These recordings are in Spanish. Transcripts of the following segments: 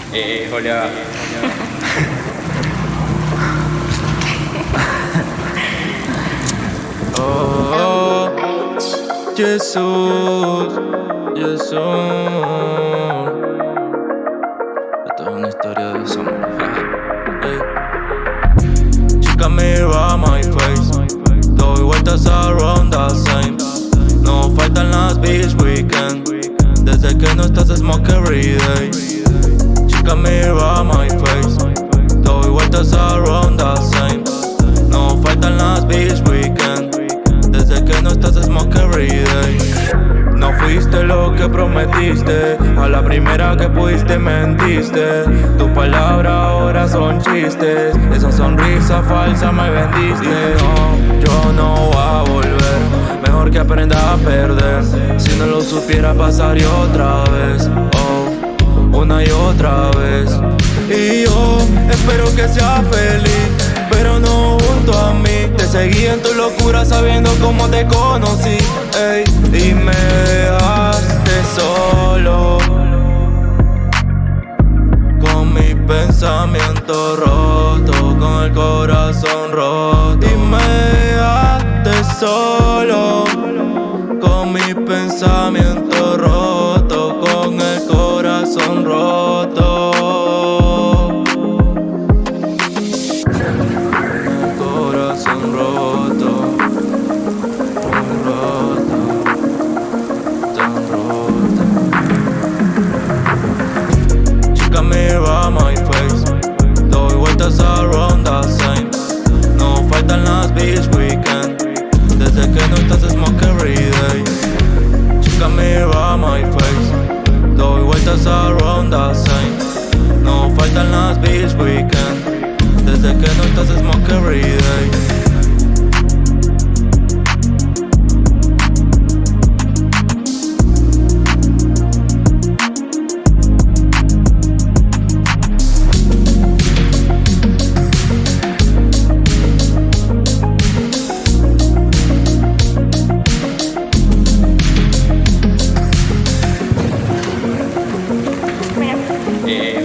Hola. Oh, YIZZUS, YIZZUS. Esta es una historia de desamor. Ey. Chica, mira my face. Doy vueltas around the same. No faltan las beach weekend. Desde que no estás smoke every day. Chica, mira my face. Doy vueltas around the same. No faltan las beach weekend. Desde que no estás smoke every day. No fuiste lo que prometiste. A la primera que pudiste mentiste. Tu palabra ahora son chistes. Esa sonrisa falsa me vendiste. No, yo no voy a volver. Mejor que aprenda a perder. Si no lo supiera pasaría otra vez. Oh, una y otra vez. Y yo espero que seas feliz, pero no junto a mí. Te seguí en tu locura sabiendo cómo te conocí, ey, y me dejaste solo, con mi pensamiento roto, con el corazón roto. Y me dejaste solo, con mi pensamiento roto, con el corazón roto. Chica, mira my face. Doy vueltas around the same. No faltan las beach weekend. Desde que no estás smoke every day. Chica, mira my face. Doy vueltas around the same. No faltan las beach weekend. Desde que no estás smoke every day.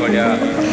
Hola.